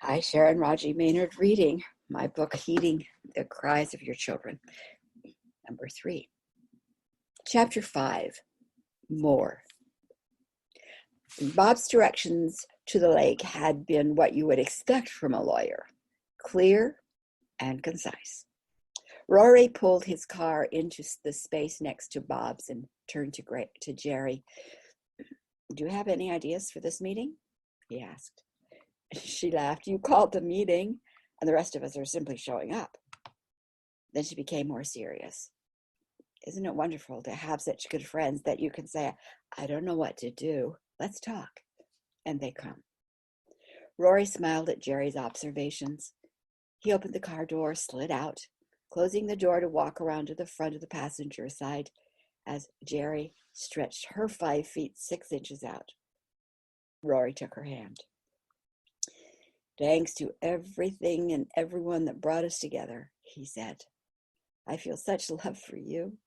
Hi, Sharon Raji Maynard reading my book, Heeding the Cries of Your Children, number 3. Chapter 5, More. Bob's directions to the lake had been what you would expect from a lawyer, clear and concise. Rory pulled his car into the space next to Bob's and turned to Gerri. "Do you have any ideas for this meeting?" he asked. She laughed. "You called the meeting, and the rest of us are simply showing up." Then she became more serious. "Isn't it wonderful to have such good friends that you can say, 'I don't know what to do. Let's talk.' And they come." Rory smiled at Gerri's observations. He opened the car door, slid out, closing the door to walk around to the front of the passenger side as Gerri stretched her 5 feet 6 inches out. Rory took her hand. "Thanks to everything and everyone that brought us together," he said. "I feel such love for you."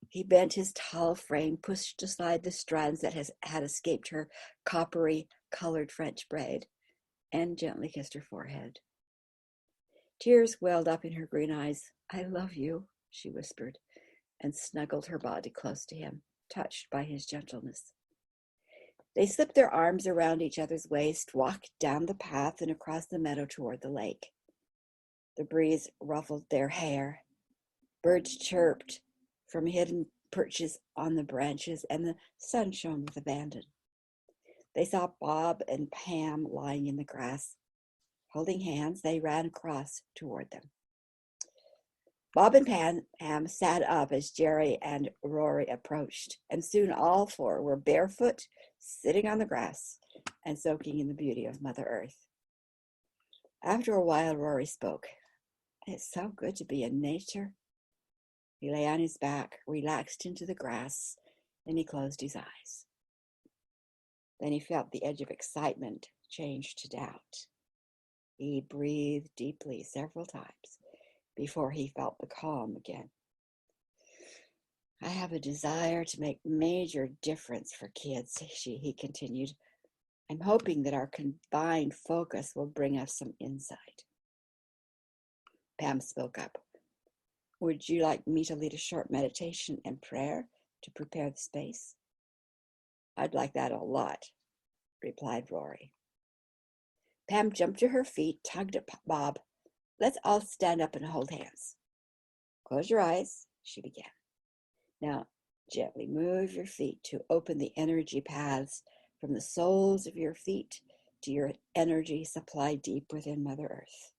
He bent his tall frame, pushed aside the strands that had escaped her coppery colored French braid, and gently kissed her forehead. Tears welled up in her green eyes. "I love you," she whispered, and snuggled her body close to him, touched by his gentleness. They slipped their arms around each other's waist, walked down the path and across the meadow toward the lake. The breeze ruffled their hair. Birds chirped from hidden perches on the branches, and the sun shone with abandon. They saw Bob and Pam lying in the grass. Holding hands, they ran across toward them. Bob and Pam sat up as Gerri and Rory approached, and soon all 4 were barefoot, sitting on the grass, and soaking in the beauty of Mother Earth. After a while, Rory spoke. "It's so good to be in nature." He lay on his back, relaxed into the grass, and he closed his eyes. Then he felt the edge of excitement change to doubt. He breathed deeply several times before he felt the calm again. "I have a desire to make major difference for kids," he continued. "I'm hoping that our combined focus will bring us some insight." Pam spoke up. "Would you like me to lead a short meditation and prayer to prepare the space?" "I'd like that a lot," replied Rory. Pam jumped to her feet, tugged at Bob. "Let's all stand up and hold hands." "Close your eyes," she began. "Now, gently move your feet to open the energy paths from the soles of your feet to your energy supply deep within Mother Earth."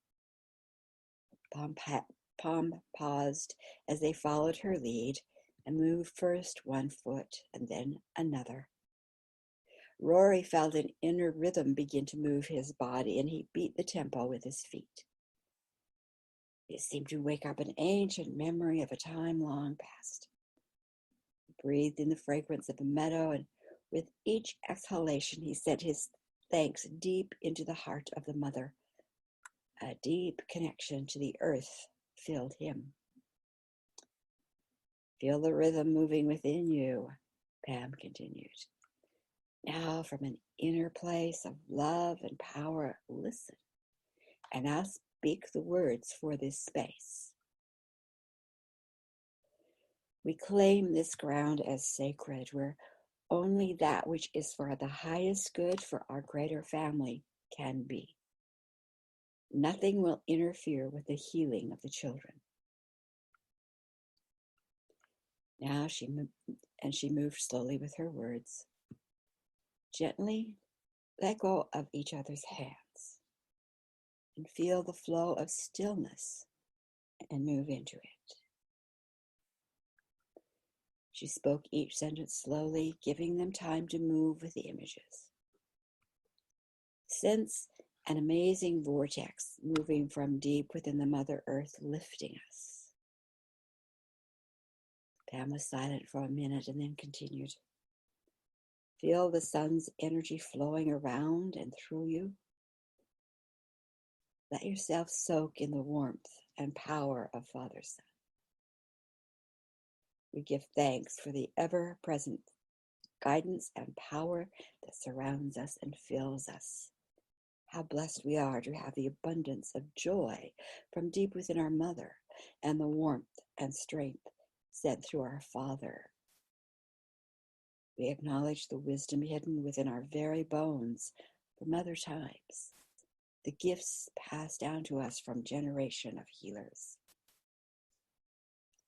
Pam paused as they followed her lead and moved first one foot and then another. Rory felt an inner rhythm begin to move his body, and he beat the tempo with his feet. It seemed to wake up an ancient memory of a time long past. He breathed in the fragrance of the meadow, and with each exhalation he sent his thanks deep into the heart of the mother. A deep connection to the earth filled him. "Feel the rhythm moving within you," Pam continued. "Now, from an inner place of love and power, listen, and I'll speak the words for this space. We claim this ground as sacred, where only that which is for the highest good for our greater family can be. Nothing will interfere with the healing of the children." Now she moved slowly with her words. "Gently let go of each other's hands and feel the flow of stillness and move into it." She spoke each sentence slowly, giving them time to move with the images. "Sense an amazing vortex moving from deep within the Mother Earth, lifting us." Pam was silent for a minute and then continued. "Feel the sun's energy flowing around and through you. Let yourself soak in the warmth and power of Father's Son. We give thanks for the ever-present guidance and power that surrounds us and fills us. How blessed we are to have the abundance of joy from deep within our mother and the warmth and strength sent through our Father. We acknowledge the wisdom hidden within our very bones from other times, the gifts passed down to us from generation of healers.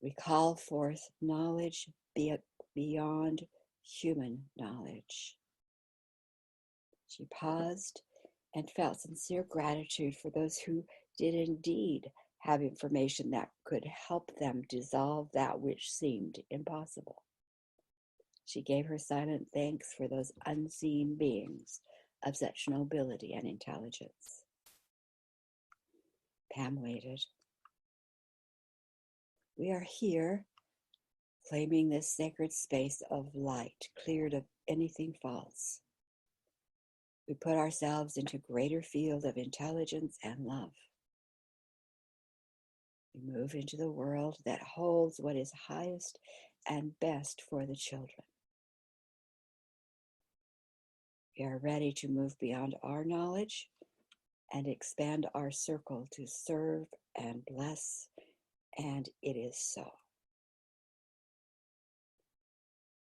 We call forth knowledge beyond human knowledge. She paused and felt sincere gratitude for those who did indeed have information that could help them dissolve that which seemed impossible. She gave her silent thanks for those unseen beings of such nobility and intelligence. Pam waited. We are here, claiming this sacred space of light, cleared of anything false. We put ourselves into greater field of intelligence and love. We move into the world that holds what is highest and best for the children. We are ready to move beyond our knowledge and expand our circle to serve and bless, and it is so.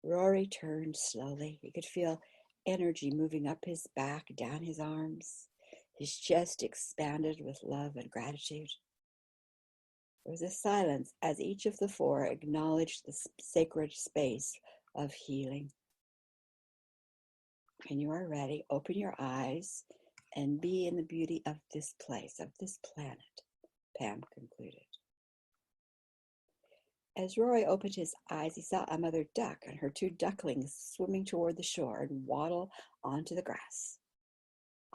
Rory turned slowly. He could feel energy moving up his back, down his arms. His chest expanded with love and gratitude. There was a silence as each of the four acknowledged the sacred space of healing. When you are ready, open your eyes and be in the beauty of this place, of this planet, Pam concluded. As Rory opened his eyes, he saw a mother duck and her two ducklings swimming toward the shore and waddle onto the grass.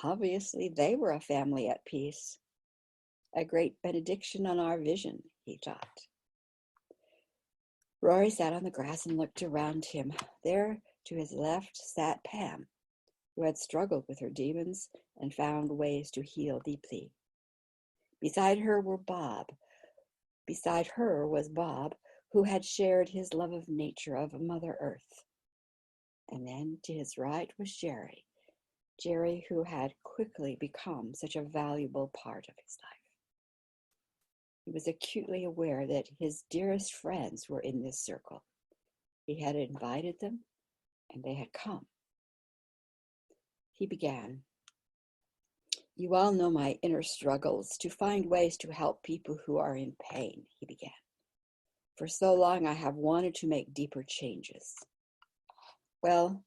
Obviously, they were a family at peace. A great benediction on our vision, he thought. Rory sat on the grass and looked around him. There, to his left, sat Pam, who had struggled with her demons and found ways to heal deeply. Beside her was Bob, who had shared his love of nature, of Mother Earth. And then to his right was Gerri, who had quickly become such a valuable part of his life. He was acutely aware that his dearest friends were in this circle. He had invited them, and they had come. He began. You all know my inner struggles to find ways to help people who are in pain, he began. For so long I have wanted to make deeper changes. Well,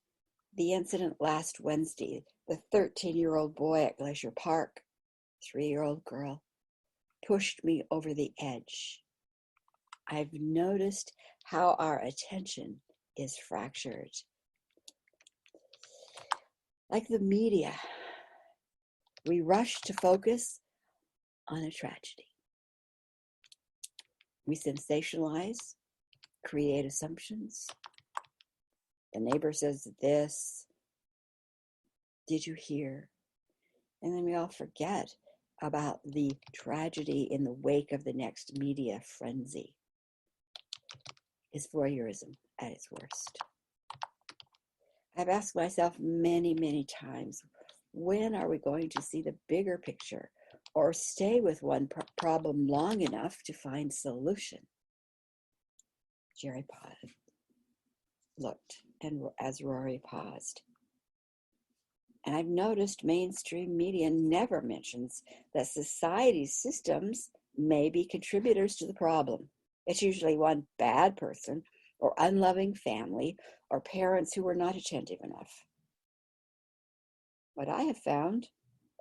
the incident last Wednesday, the 13-year-old boy at Glacier Park, 3-year-old girl, pushed me over the edge. I've noticed how our attention is fractured. Like the media, we rush to focus on a tragedy. We sensationalize, create assumptions. The neighbor says this. Did you hear? And then we all forget about the tragedy in the wake of the next media frenzy. It's voyeurism at its worst. I've asked myself many, many times, when are we going to see the bigger picture or stay with one problem long enough to find solution? Gerri paused, looked, and as Rory paused. And I've noticed mainstream media never mentions that society's systems may be contributors to the problem. It's usually one bad person or unloving family or parents who were not attentive enough. What I have found,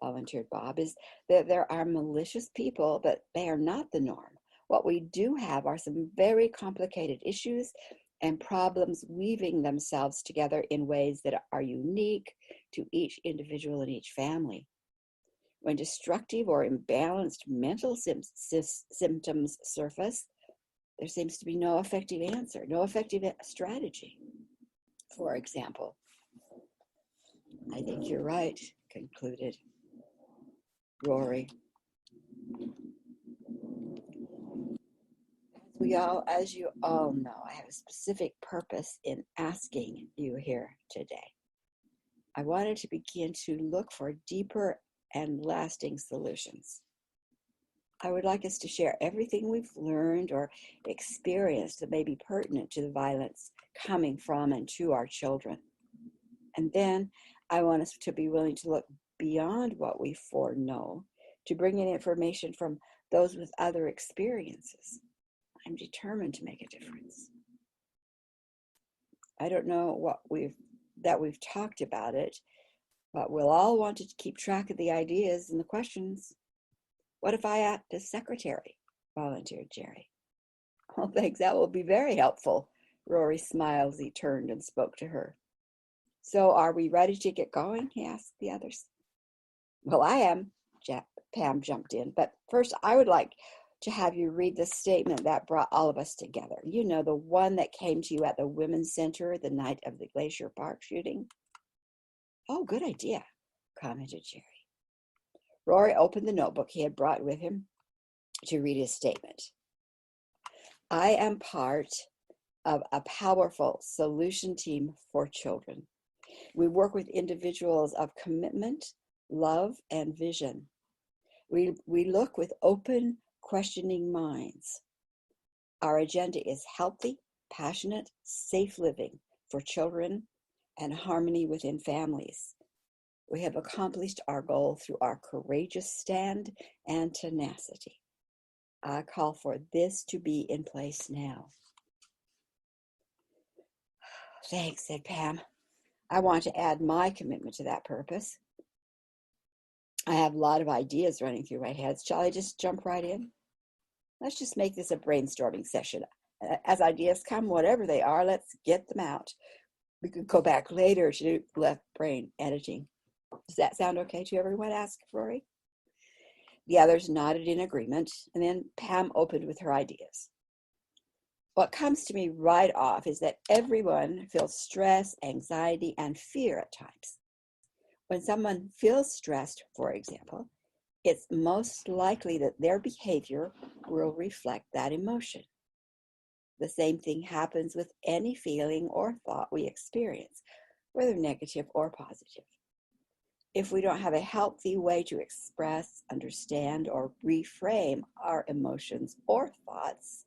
volunteered Bob, is that there are malicious people, but they are not the norm. What we do have are some very complicated issues and problems weaving themselves together in ways that are unique to each individual and each family. When destructive or imbalanced mental symptoms surface, there seems to be no effective answer, no effective strategy. For example, I think you're right, concluded Rory. As you all know, I have a specific purpose in asking you here today. I wanted to begin to look for deeper and lasting solutions. I would like us to share everything we've learned or experienced that may be pertinent to the violence coming from and to our children. And then I want us to be willing to look beyond what we foreknow to bring in information from those with other experiences. I'm determined to make a difference. I don't know what we've talked about it, but we'll all want to keep track of the ideas and the questions. What if I act as secretary? Volunteered Gerri. Oh, thanks. That will be very helpful. Rory smiled as he turned and spoke to her. So are we ready to get going? He asked the others. Well, I am, Pam jumped in. But first, I would like to have you read the statement that brought all of us together. You know, the one that came to you at the Women's Center the night of the Glacier Park shooting. Oh, good idea, commented Gerri. Rory opened the notebook he had brought with him to read his statement. I am part of a powerful solution team for children. We work with individuals of commitment, love, and vision. We look with open, questioning minds. Our agenda is healthy, passionate, safe living for children and harmony within families. We have accomplished our goal through our courageous stand and tenacity. I call for this to be in place now. Thanks, said Pam. I want to add my commitment to that purpose. I have a lot of ideas running through my head. Shall I just jump right in? Let's just make this a brainstorming session. As ideas come, whatever they are, let's get them out. We could go back later to do left brain editing. Does that sound okay to everyone? Asked Rory. The others nodded in agreement, and then Pam opened with her ideas. What comes to me right off is that everyone feels stress, anxiety, and fear at times. When someone feels stressed, for example, it's most likely that their behavior will reflect that emotion. The same thing happens with any feeling or thought we experience, whether negative or positive. If we don't have a healthy way to express, understand, or reframe our emotions or thoughts,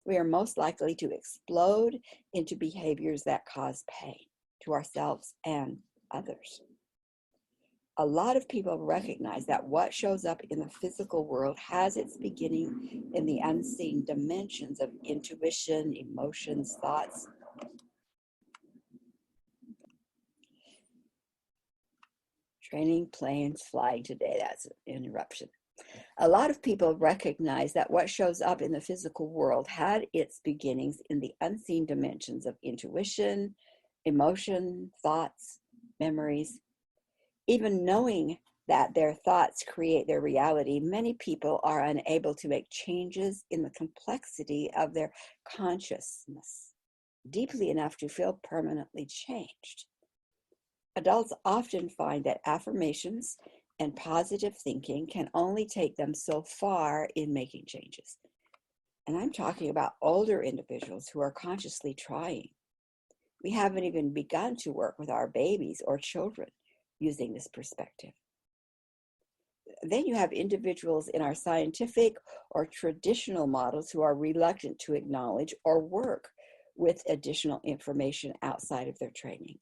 we are most likely to explode into behaviors that cause pain to ourselves and others. A lot of people recognize that what shows up in the physical world has its beginning in the unseen dimensions of intuition, emotions, thoughts. Training planes flying today, that's an interruption. A lot of people recognize that what shows up in the physical world had its beginnings in the unseen dimensions of intuition, emotion, thoughts, memories. Even knowing that their thoughts create their reality, many people are unable to make changes in the complexity of their consciousness deeply enough to feel permanently changed. Adults often find that affirmations and positive thinking can only take them so far in making changes. And I'm talking about older individuals who are consciously trying. We haven't even begun to work with our babies or children using this perspective. Then you have individuals in our scientific or traditional models who are reluctant to acknowledge or work with additional information outside of their training.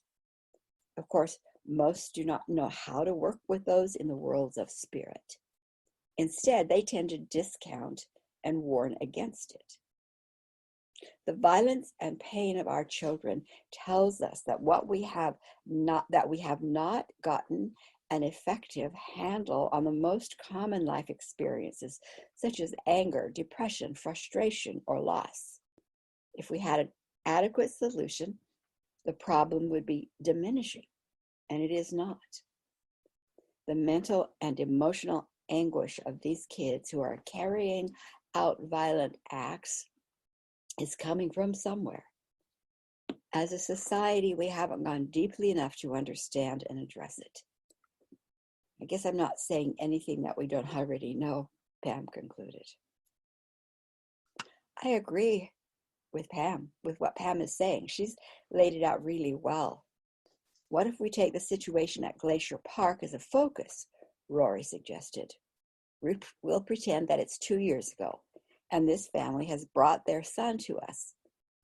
Of course, most do not know how to work with those in the worlds of spirit. Instead, they tend to discount and warn against it. The violence and pain of our children tells us that we have not gotten an effective handle on the most common life experiences, such as anger, depression, frustration, or loss. If we had an adequate solution, the problem would be diminishing, and it is not. The mental and emotional anguish of these kids who are carrying out violent acts is coming from somewhere. As a society, we haven't gone deeply enough to understand and address it. I guess I'm not saying anything that we don't already know, Pam concluded. I agree with Pam, with what Pam is saying. She's laid it out really well. What if we take the situation at Glacier Park as a focus Rory suggested. We'll pretend that it's 2 years ago, and this family has brought their son to us.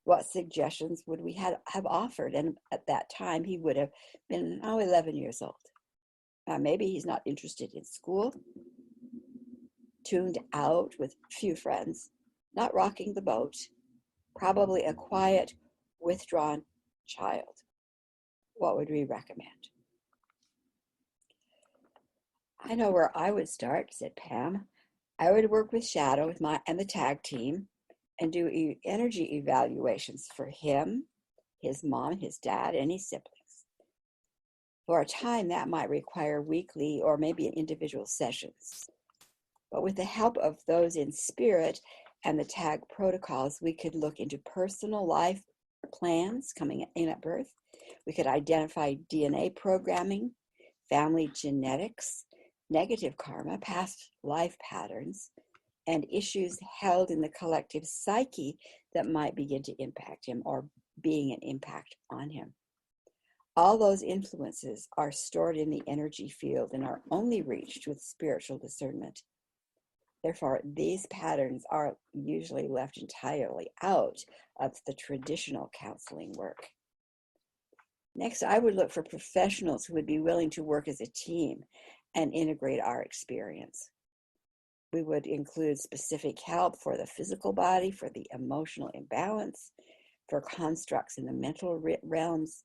What suggestions would we have offered? And at that time, he would have been 11 years old. Maybe he's not interested in school, tuned out with few friends, not rocking the boat, probably a quiet, withdrawn child. What would we recommend? I know where I would start, said Pam. I would work with Shadow and the tag team and do energy evaluations for him, his mom, his dad, and his siblings. For a time, that might require weekly or maybe individual sessions. But with the help of those in spirit and the tag protocols, we could look into personal life plans coming in at birth. We could identify DNA programming, family genetics, negative karma, past life patterns, and issues held in the collective psyche that might begin to impact him or being an impact on him. All those influences are stored in the energy field and are only reached with spiritual discernment. Therefore, these patterns are usually left entirely out of the traditional counseling work. Next, I would look for professionals who would be willing to work as a team and integrate our experience. We would include specific help for the physical body, for the emotional imbalance, for constructs in the mental realms,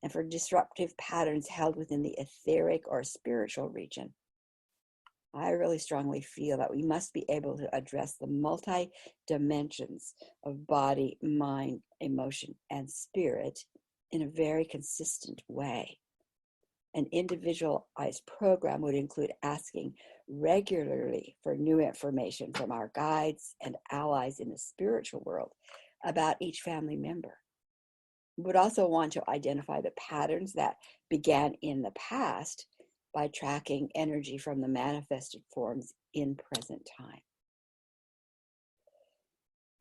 and for disruptive patterns held within the etheric or spiritual region. I really strongly feel that we must be able to address the multi-dimensions of body, mind, emotion, and spirit in a very consistent way. An individualized program would include asking regularly for new information from our guides and allies in the spiritual world about each family member. We would also want to identify the patterns that began in the past by tracking energy from the manifested forms in present time.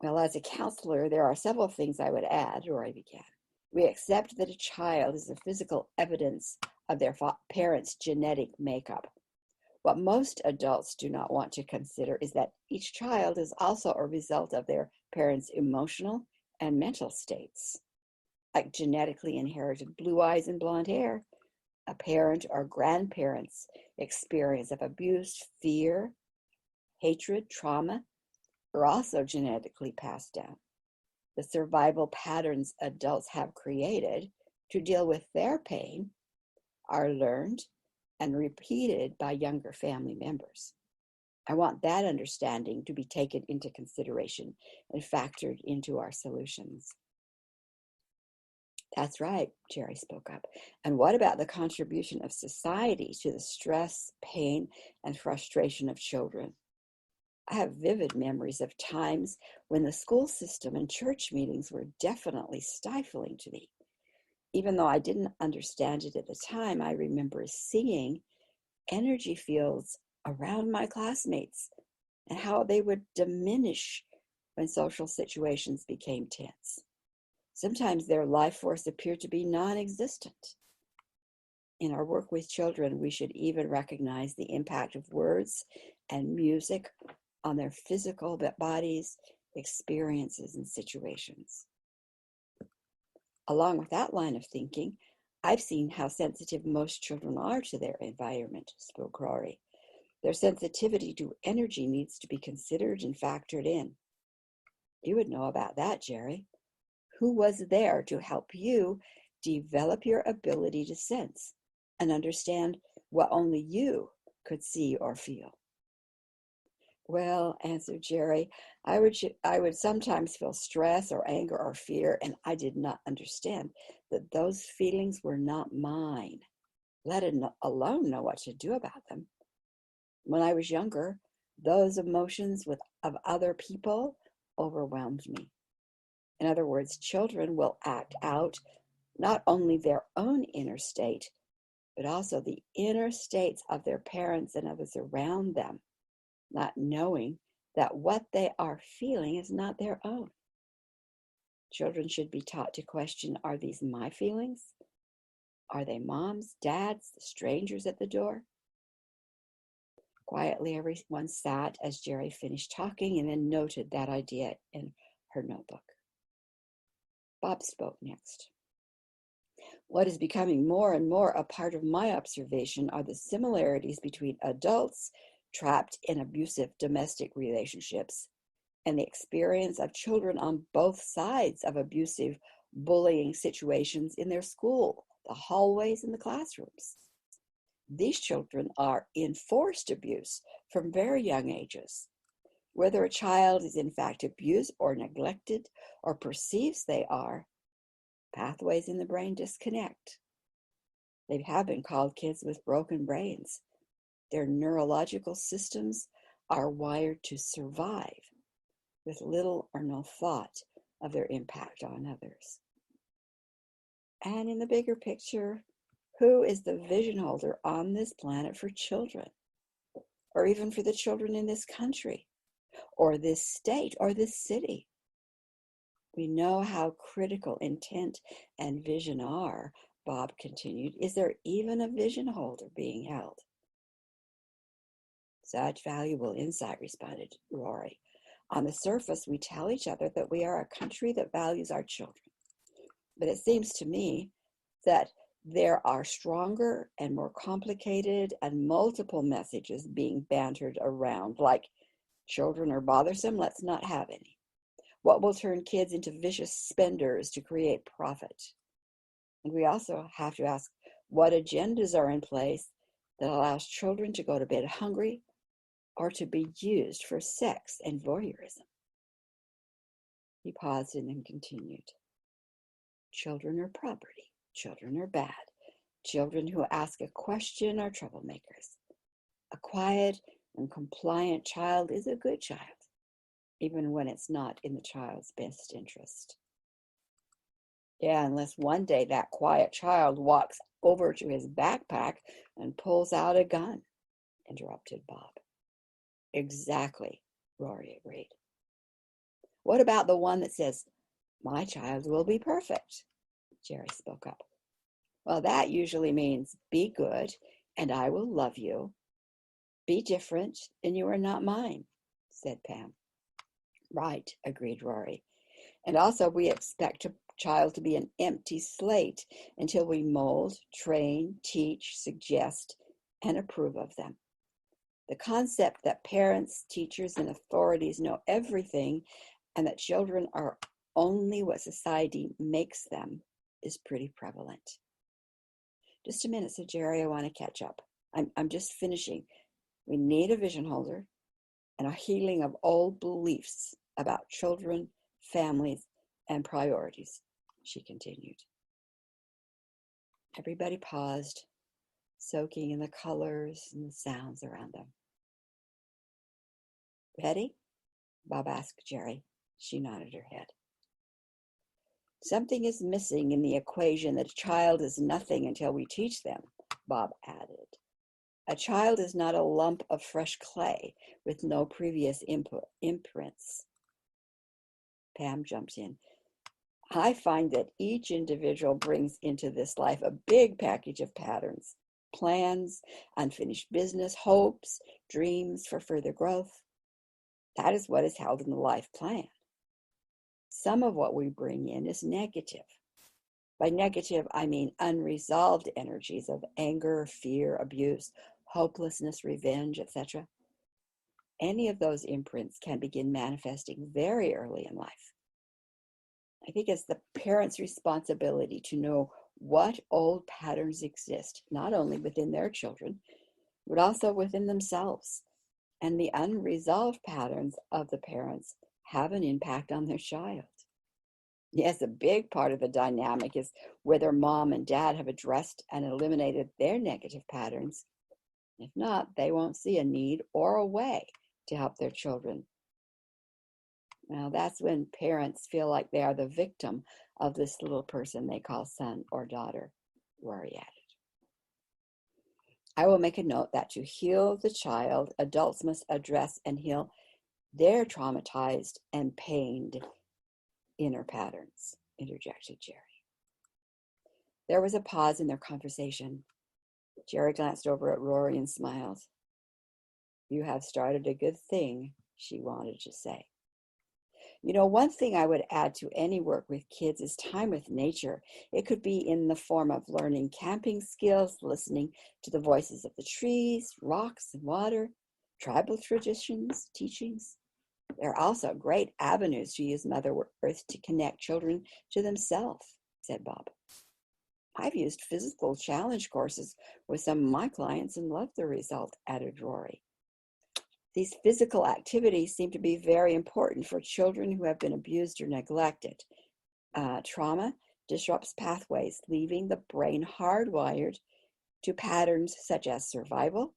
Well, as a counselor, there are several things I would add, Rory began. We accept that a child is the physical evidence of their parents' genetic makeup. What most adults do not want to consider is that each child is also a result of their parents' emotional and mental states. Like genetically inherited blue eyes and blonde hair, a parent or grandparent's experience of abuse, fear, hatred, trauma are also genetically passed down. The survival patterns adults have created to deal with their pain are learned and repeated by younger family members. I want that understanding to be taken into consideration and factored into our solutions. That's right, Gerri spoke up. And what about the contribution of society to the stress, pain, and frustration of children? I have vivid memories of times when the school system and church meetings were definitely stifling to me. Even though I didn't understand it at the time, I remember seeing energy fields around my classmates and how they would diminish when social situations became tense. Sometimes their life force appeared to be non-existent. In our work with children, we should even recognize the impact of words and music on their physical bodies, experiences, and situations. Along with that line of thinking, I've seen how sensitive most children are to their environment, spoke Rory. Their sensitivity to energy needs to be considered and factored in. You would know about that, Gerri. Who was there to help you develop your ability to sense and understand what only you could see or feel? Well, answered Gerri, I would sometimes feel stress or anger or fear, and I did not understand that those feelings were not mine, let alone know what to do about them. When I was younger, those emotions of other people overwhelmed me. In other words, children will act out not only their own inner state, but also the inner states of their parents and others around them, not knowing that what they are feeling is not their own. Children should be taught to question, are these my feelings? Are they mom's, dad's, the strangers at the door? Quietly, everyone sat as Gerri finished talking and then noted that idea in her notebook. Bob spoke next. What is becoming more and more a part of my observation are the similarities between adults trapped in abusive domestic relationships and the experience of children on both sides of abusive bullying situations in their school, the hallways, and the classrooms. These children are in forced abuse from very young ages. Whether a child is in fact abused or neglected or perceives they are, pathways in the brain disconnect. They have been called kids with broken brains. Their neurological systems are wired to survive, with little or no thought of their impact on others. And in the bigger picture, who is the vision holder on this planet for children, or even for the children in this country, or this state, or this city? We know how critical intent and vision are, Bob continued. Is there even a vision holder being held? Such valuable insight, responded Rory. On the surface, we tell each other that we are a country that values our children. But it seems to me that there are stronger and more complicated and multiple messages being bantered around, like children are bothersome, let's not have any. What will turn kids into vicious spenders to create profit? And we also have to ask what agendas are in place that allows children to go to bed hungry or to be used for sex and voyeurism. He paused and then continued. Children are property. Children are bad. Children who ask a question are troublemakers. A quiet and compliant child is a good child, even when it's not in the child's best interest. Yeah, unless one day that quiet child walks over to his backpack and pulls out a gun, interrupted Bob. Exactly, Rory agreed. What about the one that says, my child will be perfect? Gerri spoke up. Well, that usually means be good and I will love you. Be different and you are not mine, said Pam. Right, agreed Rory. And also we expect a child to be an empty slate until we mold, train, teach, suggest, and approve of them. The concept that parents, teachers, and authorities know everything and that children are only what society makes them is pretty prevalent. Just a minute, said Gerri, I want to catch up. I'm just finishing. We need a vision holder and a healing of old beliefs about children, families, and priorities, she continued. Everybody paused, soaking in the colors and the sounds around them. Ready? Bob asked Gerri. She nodded her head. Something is missing in the equation that a child is nothing until we teach them, Bob added. A child is not a lump of fresh clay with no previous imprints. Pam jumped in. I find that each individual brings into this life a big package of patterns, plans, unfinished business, hopes, dreams for further growth. That is what is held in the life plan. Some of what we bring in is negative. By negative, I mean unresolved energies of anger, fear, abuse, hopelessness, revenge, etc. Any of those imprints can begin manifesting very early in life. I think it's the parents' responsibility to know what old patterns exist, not only within their children, but also within themselves. And the unresolved patterns of the parents have an impact on their child. Yes, a big part of the dynamic is whether mom and dad have addressed and eliminated their negative patterns. If not, they won't see a need or a way to help their children. Now, that's when parents feel like they are the victim of this little person they call son or daughter, Rory added. I will make a note that to heal the child, adults must address and heal their traumatized and pained inner patterns, interjected Gerri. There was a pause in their conversation. Gerri glanced over at Rory and smiled. You have started a good thing, she wanted to say. One thing I would add to any work with kids is time with nature. It could be in the form of learning camping skills, listening to the voices of the trees, rocks, and water, tribal traditions, teachings. There are also great avenues to use Mother Earth to connect children to themselves, said Bob. I've used physical challenge courses with some of my clients and loved the result, added Rory. These physical activities seem to be very important for children who have been abused or neglected. Trauma disrupts pathways, leaving the brain hardwired to patterns such as survival,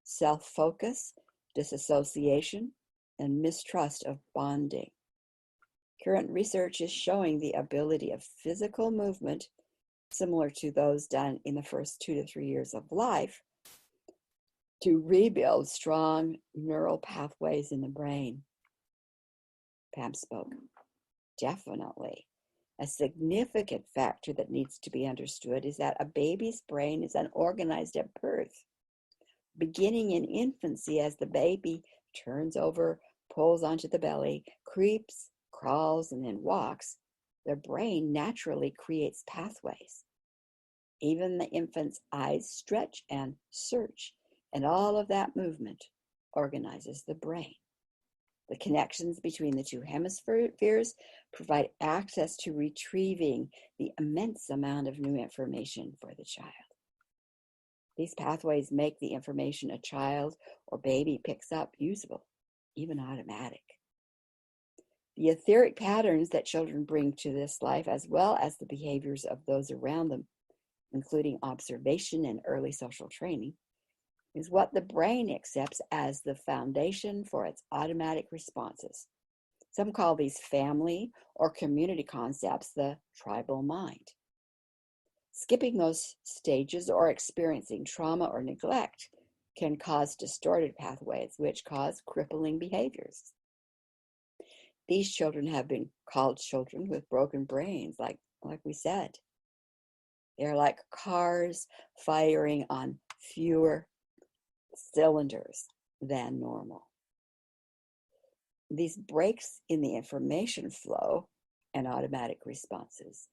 self-focus, disassociation, and mistrust of bonding. Current research is showing the ability of physical movement, similar to those done in the first 2 to 3 years of life, to rebuild strong neural pathways in the brain. Pam spoke. Definitely. A significant factor that needs to be understood is that a baby's brain is unorganized at birth. Beginning in infancy, as the baby turns over, pulls onto the belly, creeps, crawls, and then walks, their brain naturally creates pathways. Even the infant's eyes stretch and search, and all of that movement organizes the brain. The connections between the two hemispheres provide access to retrieving the immense amount of new information for the child. These pathways make the information a child or baby picks up usable, even automatic. The etheric patterns that children bring to this life, as well as the behaviors of those around them, including observation and early social training, is what the brain accepts as the foundation for its automatic responses. Some call these family or community concepts the tribal mind. Skipping those stages or experiencing trauma or neglect can cause distorted pathways, which cause crippling behaviors. These children have been called children with broken brains, like we said. They're like cars firing on fewer cylinders than normal. These breaks in the information flow and automatic responses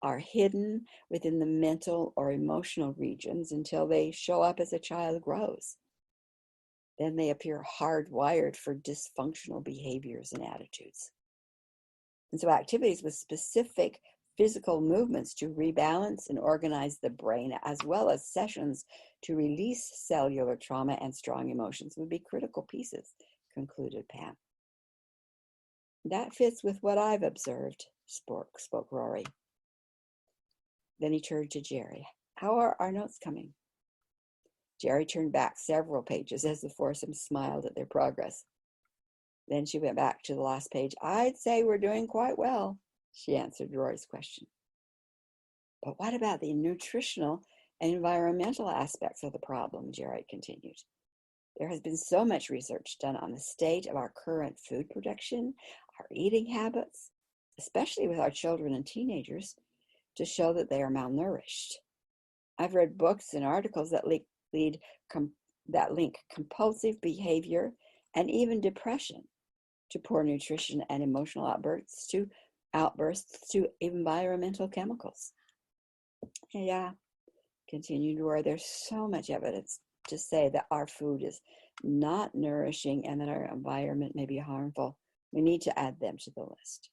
are hidden within the mental or emotional regions until they show up as a child grows. Then they appear hardwired for dysfunctional behaviors and attitudes. And so activities with specific physical movements to rebalance and organize the brain, as well as sessions to release cellular trauma and strong emotions, would be critical pieces, concluded Pam. That fits with what I've observed, spoke Rory. Then he turned to Gerri. How are our notes coming? Gerri turned back several pages as the foursome smiled at their progress. Then she went back to the last page. I'd say we're doing quite well, she answered Rory's question. But what about the nutritional and environmental aspects of the problem, Gerri continued. There has been so much research done on the state of our current food production, our eating habits, especially with our children and teenagers, to show that they are malnourished. I've read books and articles that link compulsive behavior and even depression to poor nutrition and emotional outbursts to environmental chemicals. Yeah, continued Roy, there's so much evidence to say that our food is not nourishing and that our environment may be harmful. We need to add them to the list.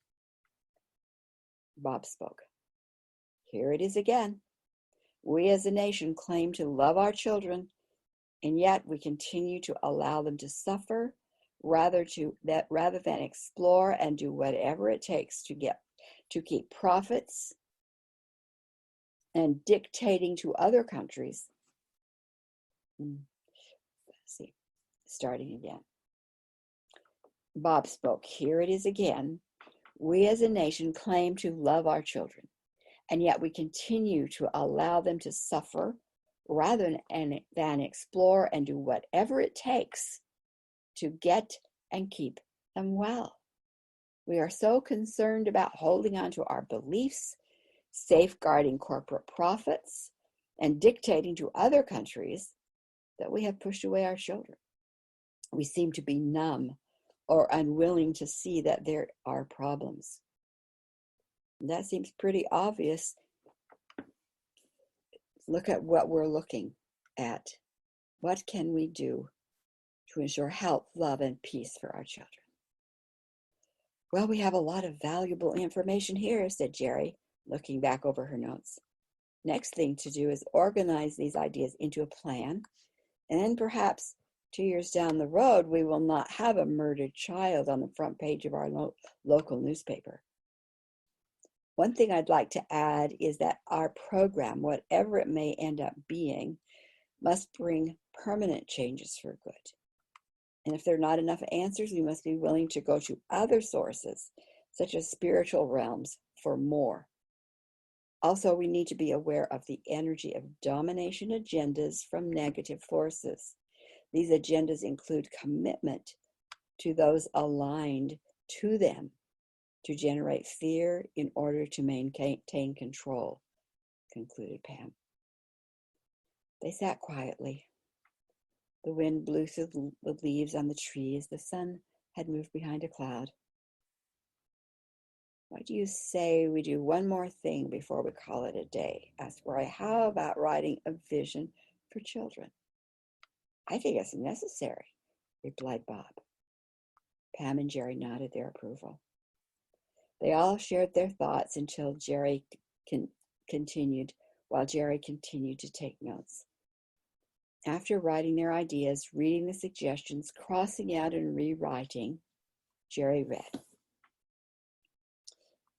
Bob spoke. Here it is again. We as a nation claim to love our children, and yet we continue to allow them to suffer rather than explore and do whatever it takes to keep profits and dictating to other countries. Starting again. Bob spoke. Here it is again. We as a nation claim to love our children, and yet we continue to allow them to suffer rather than explore and do whatever it takes to get and keep them well. We are so concerned about holding on to our beliefs, safeguarding corporate profits, and dictating to other countries that we have pushed away our children. We seem to be numb or unwilling to see that there are problems. And that seems pretty obvious. Look at what we're looking at. What can we do to ensure health, love, and peace for our children? Well, we have a lot of valuable information here, said Gerri, looking back over her notes. Next thing to do is organize these ideas into a plan, and then perhaps 2 years down the road, we will not have a murdered child on the front page of our local newspaper. One thing I'd like to add is that our program, whatever it may end up being, must bring permanent changes for good. And if there are not enough answers, we must be willing to go to other sources, such as spiritual realms, for more. Also, we need to be aware of the energy of domination agendas from negative forces. These agendas include commitment to those aligned to them to generate fear in order to maintain control, concluded Pam. They sat quietly. The wind blew through the leaves on the trees. The sun had moved behind a cloud. What do you say we do one more thing before we call it a day? Asked Rory. How about writing a vision for children? I think it's necessary, replied Bob. Pam and Gerri nodded their approval. They all shared their thoughts until Gerri continued to take notes. After writing their ideas, reading the suggestions, crossing out and rewriting, Gerri read,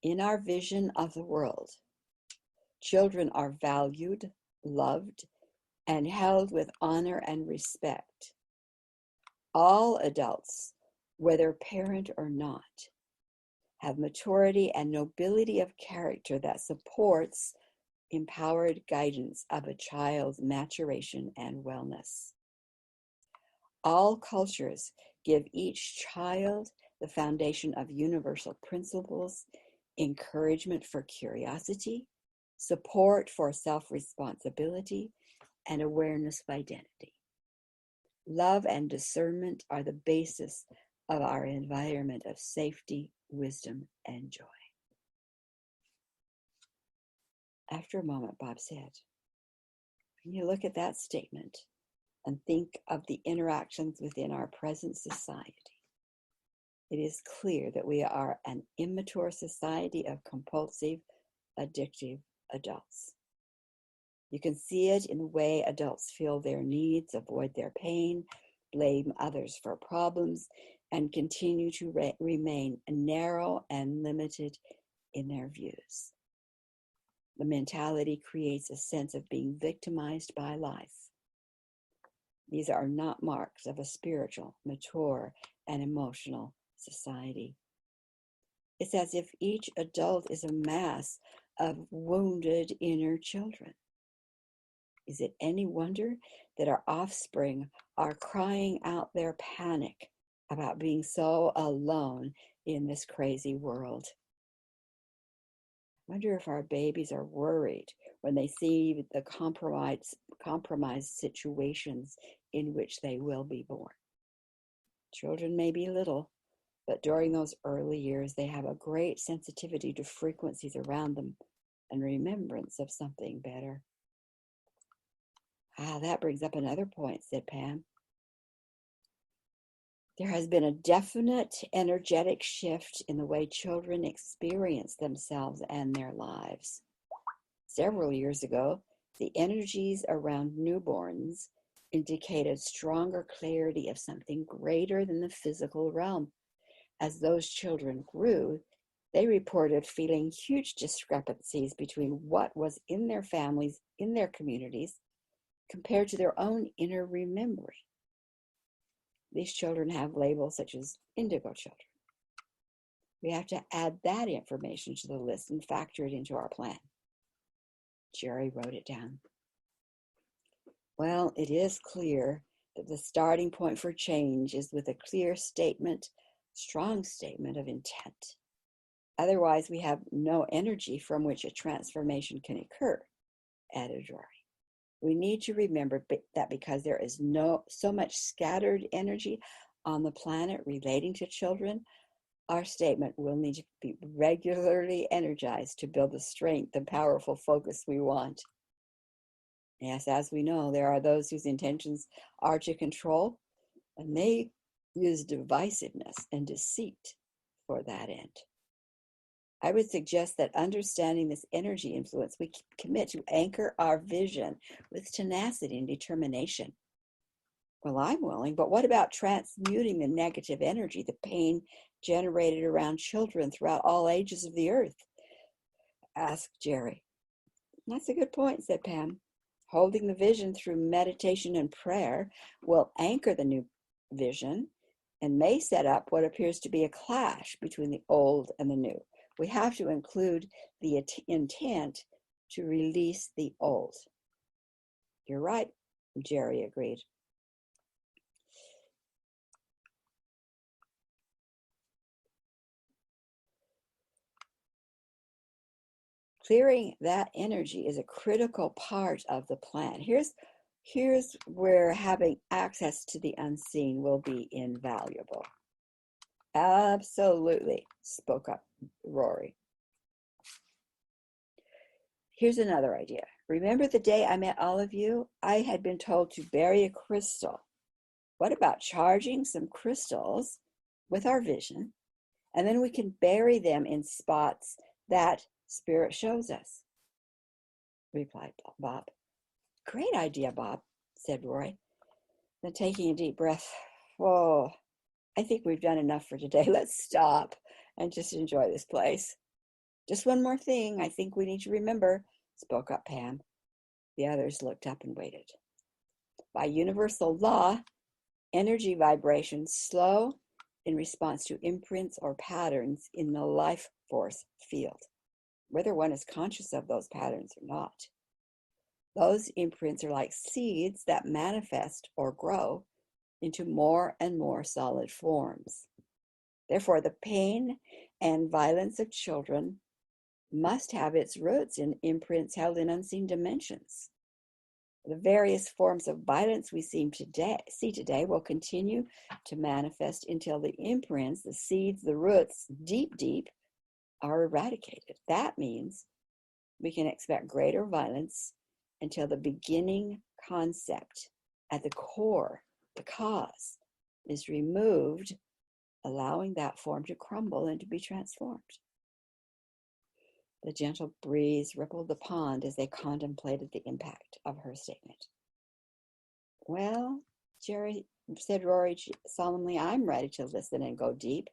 in our vision of the world, children are valued, loved, and held with honor and respect. All adults, whether parent or not, have maturity and nobility of character that supports empowered guidance of a child's maturation and wellness. All cultures give each child the foundation of universal principles, encouragement for curiosity, support for self-responsibility, and awareness of identity. Love and discernment are the basis of our environment of safety, wisdom, and joy. After a moment, Bob said, when you look at that statement and think of the interactions within our present society, it is clear that we are an immature society of compulsive, addictive adults. You can see it in the way adults feel their needs, avoid their pain, blame others for problems, and continue to remain narrow and limited in their views. The mentality creates a sense of being victimized by life. These are not marks of a spiritual, mature, and emotional society. It's as if each adult is a mass of wounded inner children. Is it any wonder that our offspring are crying out their panic about being so alone in this crazy world? I wonder if our babies are worried when they see the compromised situations in which they will be born. Children may be little, but during those early years, they have a great sensitivity to frequencies around them and remembrance of something better. That brings up another point, said Pam. There has been a definite energetic shift in the way children experience themselves and their lives. Several years ago, the energies around newborns indicated stronger clarity of something greater than the physical realm. As those children grew, they reported feeling huge discrepancies between what was in their families, in their communities, compared to their own inner remembering. These children have labels such as indigo children. We have to add that information to the list and factor it into our plan. Gerri wrote it down. Well, it is clear that the starting point for change is with a clear statement, strong statement of intent. Otherwise, we have no energy from which a transformation can occur, added Rory. We need to remember that because there is so much scattered energy on the planet relating to children, our statement will need to be regularly energized to build the strength and powerful focus we want. Yes, as we know, there are those whose intentions are to control, and they use divisiveness and deceit for that end. I would suggest that understanding this energy influence, we commit to anchor our vision with tenacity and determination. Well, I'm willing, but what about transmuting the negative energy, the pain generated around children throughout all ages of the earth? Asked Gerri. That's a good point, said Pam. Holding the vision through meditation and prayer will anchor the new vision and may set up what appears to be a clash between the old and the new. We have to include the intent to release the old. You're right, Gerri agreed. Clearing that energy is a critical part of the plan. Here's where having access to the unseen will be invaluable. Absolutely, spoke up Rory. Here's another idea. Remember the day I met all of you? I had been told to bury a crystal. What about charging some crystals with our vision, and then we can bury them in spots that Spirit shows us? Replied Bob. Great idea, Bob, said Rory. Then taking a deep breath, whoa, I think we've done enough for today. Let's stop and just enjoy this place. Just one more thing I think we need to remember, spoke up Pam. The others looked up and waited. By universal law, energy vibrations slow in response to imprints or patterns in the life force field, whether one is conscious of those patterns or not. Those imprints are like seeds that manifest or grow into more and more solid forms. Therefore, the pain and violence of children must have its roots in imprints held in unseen dimensions. The various forms of violence we see today will continue to manifest until the imprints, the seeds, the roots, deep, are eradicated. That means we can expect greater violence until the beginning concept at the core, the cause, is removed, allowing that form to crumble and to be transformed. The gentle breeze rippled the pond as they contemplated the impact of her statement. Well, Gerri, said Rory solemnly, I'm ready to listen and go deep.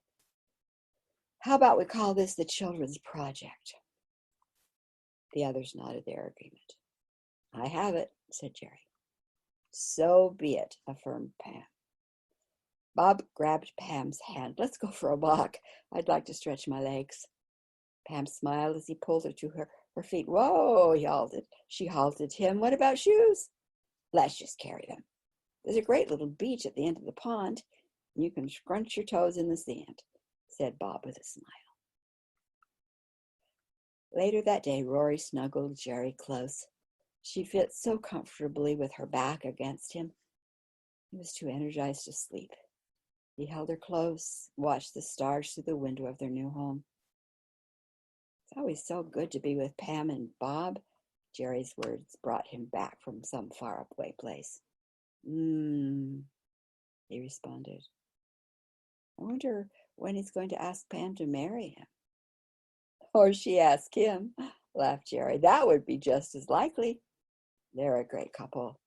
How about we call this the Children's Project? The others nodded their agreement. I have it, said Gerri. So be it, affirmed Pam. Bob grabbed Pam's hand. Let's go for a walk. I'd like to stretch my legs. Pam smiled as he pulled her to her feet. Whoa, he halted. She halted him. What about shoes? Let's just carry them. There's a great little beach at the end of the pond, and you can scrunch your toes in the sand, said Bob with a smile. Later that day, Rory snuggled Gerri close. She fit so comfortably with her back against him. He was too energized to sleep. He held her close, watched the stars through the window of their new home. It's always so good to be with Pam and Bob. Gerri's words brought him back from some faraway place. He responded. I wonder when he's going to ask Pam to marry him. Or she ask him, laughed Gerri. That would be just as likely. They're a great couple.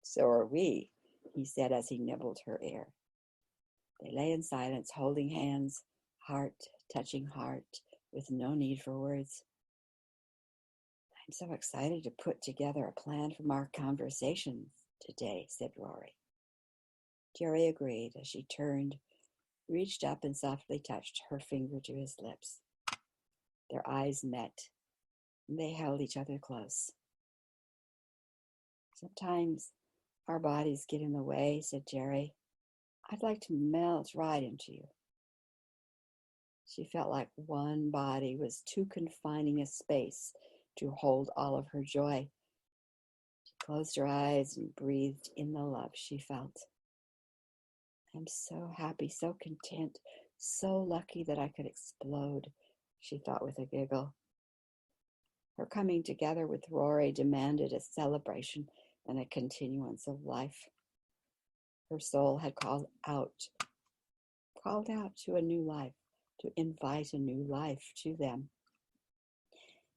So are we, he said as he nibbled her ear. They lay in silence, holding hands, heart touching heart, with no need for words. I'm so excited to put together a plan from our conversations today, said Rory. Gerri agreed as she turned, reached up and softly touched her finger to his lips. Their eyes met, and they held each other close. Sometimes our bodies get in the way, said Gerri. I'd like to melt right into you. She felt like one body was too confining a space to hold all of her joy. closed her eyes and breathed in the love she felt. I'm so happy, so content, so lucky that I could explode, she thought with a giggle. Her coming together with Rory demanded a celebration and a continuance of life. Her soul had called out to a new life, to invite a new life to them.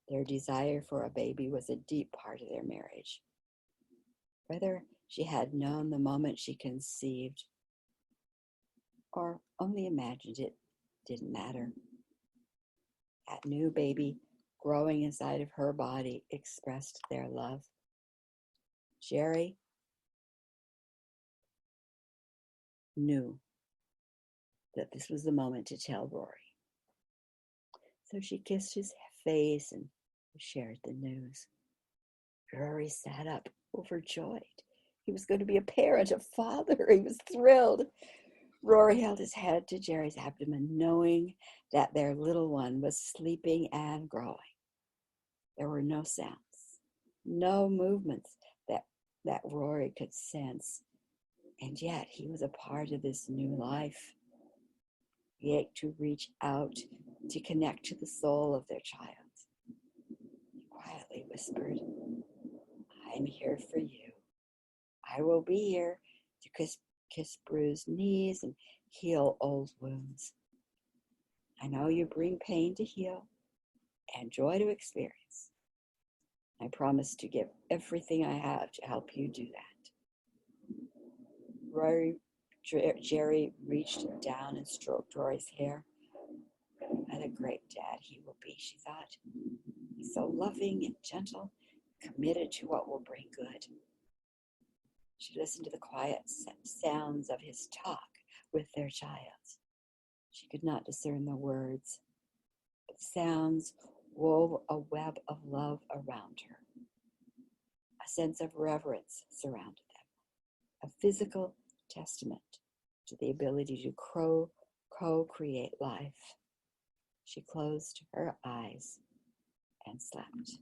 Their desire for a baby was a deep part of their marriage. Whether she had known the moment she conceived or only imagined it didn't matter. That new baby growing inside of her body expressed their love. Gerri knew that this was the moment to tell Rory. So she kissed his face and shared the news. Rory sat up, overjoyed. He was going to be a parent, a father. He was thrilled. Rory held his head to Gerri's abdomen, knowing that their little one was sleeping and growing. There were no sounds, no movements that Rory could sense, and yet he was a part of this new life. He ached to reach out, to connect to the soul of their child. He quietly whispered, I'm here for you. I will be here to kiss bruised knees and heal old wounds. I know you bring pain to heal and joy to experience. I promise to give everything I have to help you do that. Gerri reached down and stroked Rory's hair. What a great dad he will be, she thought. He's so loving and gentle, committed to what will bring good. She listened to the quiet sounds of his talk with their child. She could not discern the words, but sounds wove a web of love around her. A sense of reverence surrounded them, a physical testament to the ability to co-create life. She closed her eyes and slept.